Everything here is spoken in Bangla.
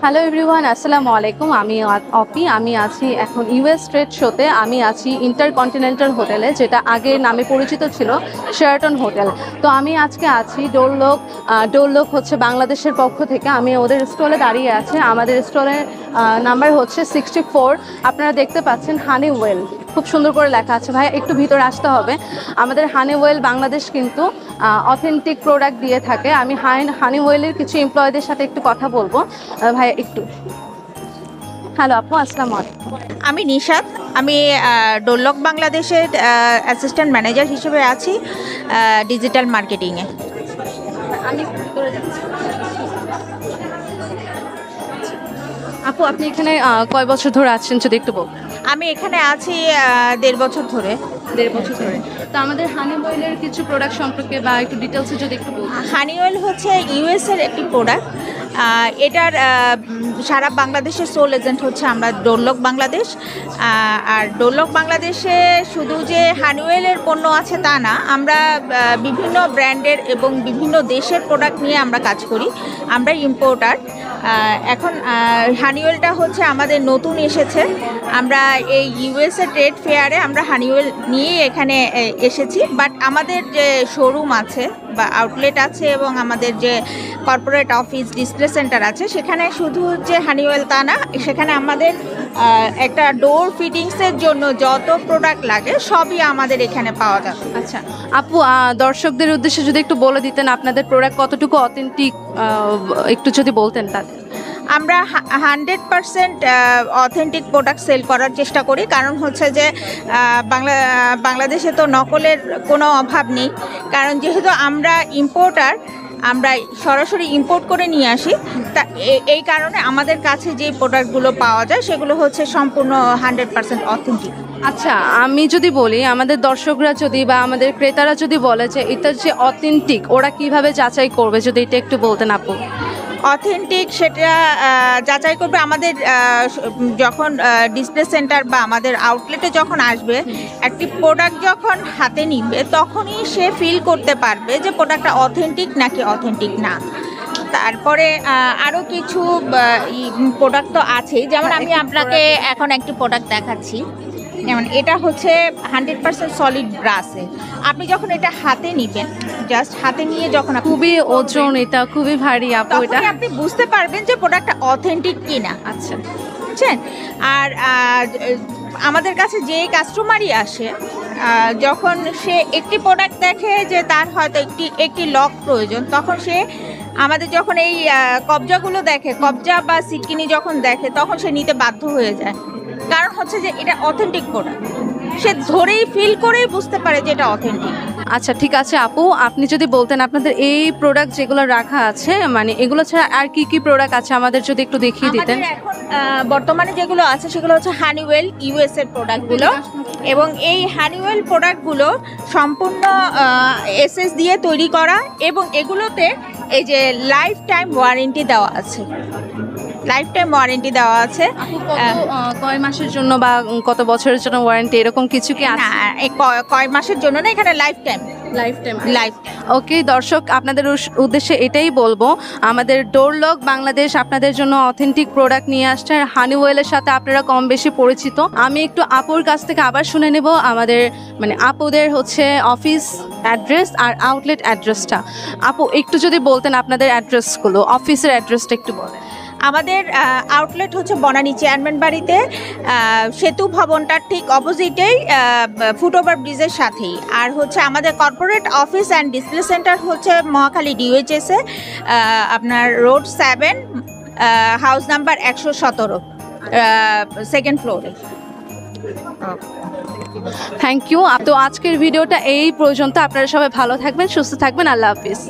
হ্যালো এভরিওয়ান, আসসালামু আলাইকুম। আমি অপি। আমি আছি এখন ইউএস ট্রেড শোতে। আমি আছি ইন্টারকন্টিনেন্টাল হোটেলে, যেটা আগে নামে পরিচিত ছিল শেরাটন হোটেল। তো আমি আজকে আছি ডোরলোক হচ্ছে বাংলাদেশের পক্ষ থেকে। আমি ওদের স্টলে দাঁড়িয়ে আছি। আমাদের স্টলের নাম্বার হচ্ছে 64। আপনারা দেখতে পাচ্ছেন হানিওয়েল খুব সুন্দর করে লেখা আছে। ভাই একটু ভিতরে আসতে হবে। আমাদের হানিওয়েল বাংলাদেশ কিন্তু অথেন্টিক প্রোডাক্ট দিয়ে থাকে। আমি হানিওয়েলের কিছু এমপ্লয়ীদের সাথে একটু কথা বলবো। ভাই একটু। হ্যালো আপু, আসসালামু আলাইকুম। আমি নিশাত। আমি ডোরলোক বাংলাদেশের অ্যাসিস্ট্যান্ট ম্যানেজার হিসেবে আছি ডিজিটাল মার্কেটিংয়ে। আমি ভিতরে যাচ্ছি। আপু আপনি এখানে কয় বছর ধরে আছেন যদি একটু বলতেন? আমি এখানে আছি 1.5 বছর ধরে। 1.5 বছর ধরে। তো আমাদের হানিওয়েলের কিছু প্রোডাক্ট সম্পর্কে বা একটু ডিটেলসে যদি একটু বলতেন। হানিওয়েল হচ্ছে ইউএসের একটি প্রোডাক্ট। এটার সারা বাংলাদেশের সোল এজেন্ট হচ্ছে আমরা ডোরলোক বাংলাদেশ। আর ডোরলোক বাংলাদেশে শুধু যে হানিওয়েলের পণ্য আছে তা না, আমরা বিভিন্ন ব্র্যান্ডের এবং বিভিন্ন দেশের প্রোডাক্ট নিয়ে আমরা কাজ করি। আমরা ইম্পোর্টার। এখন হানিওয়েলটা হচ্ছে আমাদের নতুন এসেছে। আমরা এই ইউএসএ ট্রেড ফেয়ারে আমরা হানিওয়েল নিয়ে এখানে এসেছি। বাট আমাদের যে শোরুম আছে বা আউটলেট আছে এবং আমাদের যে কর্পোরেট অফিস ডিসপ্লে সেন্টার আছে, সেখানে শুধু যে হানিওয়েল তা না, সেখানে আমাদের একটা ডোর ফিটিংসের জন্য যত প্রোডাক্ট লাগে সবই আমাদের এখানে পাওয়া যাবে। আচ্ছা আপু, দর্শকদের উদ্দেশ্যে যদি একটু বলে দিতেন আপনাদের প্রোডাক্ট কতটুকু অথেন্টিক, একটু যদি বলতেন তাদের। আমরা 100% অথেন্টিক প্রোডাক্ট সেল করার চেষ্টা করি। কারণ হচ্ছে যে বাংলাদেশে তো নকলের কোনো অভাব নেই। কারণ যেহেতু আমরা ইম্পোর্টার, আমরা সরাসরি ইম্পোর্ট করে নিয়ে আসি। তা এই কারণে আমাদের কাছে যে প্রোডাক্টগুলো পাওয়া যায় সেগুলো হচ্ছে সম্পূর্ণ 100% অথেন্টিক। আচ্ছা, আমি যদি বলি আমাদের দর্শকরা যদি বা আমাদের ক্রেতারা যদি বলে যে এটা যে অথেন্টিক, ওরা কিভাবে যাচাই করবে যদি এটা একটু বলতেন আপু। অথেন্টিক সেটা যাচাই করবে আমাদের যখন ডিসপ্লে সেন্টার বা আমাদের আউটলেটে যখন আসবে, একটি প্রোডাক্ট যখন হাতে নিবে তখনই সে ফিল করতে পারবে যে প্রোডাক্টটা অথেন্টিক নাকি অথেন্টিক না। তারপরে আরও কিছু প্রোডাক্ট তো আছেই, যেমন আমি আপনাকে এখন একটি প্রোডাক্ট দেখাচ্ছি। যেমন এটা হচ্ছে 100% সলিড ব্রাসে। আপনি যখন এটা হাতে নিবেন, জাস্ট হাতে নিয়ে যখন খুবই ওজন, এটা খুবই ভারী আপু, এটা আপনি বুঝতে পারবেন যে প্রোডাক্টটা অথেন্টিক কিনা। আচ্ছা, বুঝছেন? আর আমাদের কাছে যে কাস্টমারই আসে, যখন সে একটি প্রোডাক্ট দেখে যে তার হয়তো একটি লক প্রয়োজন, তখন সে আমাদের যখন এই কবজাগুলো দেখে, কবজা বা সিটকিনি যখন দেখে, তখন সে নিতে বাধ্য হয়ে যায়। কারণ হচ্ছে যে এটা অথেন্টিক প্রোডাক্ট, সে ধরেই ফিল করেই বুঝতে পারে যে এটা অথেন্টিক। আচ্ছা ঠিক আছে আপু, আপনি যদি বলতেন আপনাদের এই প্রোডাক্ট যেগুলো রাখা আছে, মানে এগুলো ছাড়া আর কি কি প্রোডাক্ট আছে আমাদের যদি একটু দেখিয়ে দিতেন। এখন বর্তমানে যেগুলো আছে সেগুলো হচ্ছে হানিওয়েল ইউএস এর প্রোডাক্টগুলো, এবং এই হানিওয়েল প্রোডাক্টগুলো সম্পূর্ণ এসএস দিয়ে তৈরি করা, এবং এগুলোতে এই যে লাইফ টাইম ওয়ারেন্টি দেওয়া আছে। লাইফ টাইম ওয়ারেন্টি দেওয়া আছে। কয় মাসের জন্য বা কত বছরের জন্য ওয়ারেন্টি, এরকম কিছু কি আছে? কয় মাসের জন্য না, এখানে লাইফ টাইম। ওকে দর্শক, আপনাদের উদ্দেশ্যে এটাই বলবো, আমাদের ডোরলক বাংলাদেশ আপনাদের জন্য অথেন্টিক প্রোডাক্ট নিয়ে আসছে। হানিওয়েলের সাথে আপনারা কম বেশি পরিচিত। আমি একটু আপুর কাছ থেকে আবার শুনে নেব আমাদের মানে আপুদের হচ্ছে অফিস অ্যাড্রেস আর আউটলেট অ্যাড্রেসটা। আপু একটু যদি বলতেন আপনাদের অ্যাড্রেসগুলো, অফিসের অ্যাড্রেসটা একটু বলেন। আমাদের আউটলেট হচ্ছে বনানী চেয়ারম্যান বাড়িতে, সেতু ভবনটার ঠিক অপোজিটেই, ফুটওভার ব্রিজের সাথেই। আর হচ্ছে আমাদের corporate office and display centre হচ্ছে মহাখালী ডিওএইচএসে, আপনার রোড 7, হাউস নাম্বার 117, সেকেন্ড ফ্লোরে। Thank you. তো আজকের ভিডিওটা এই পর্যন্ত। আপনারা সবাই ভালো থাকবেন, সুস্থ থাকবেন। আল্লাহ হাফিজ।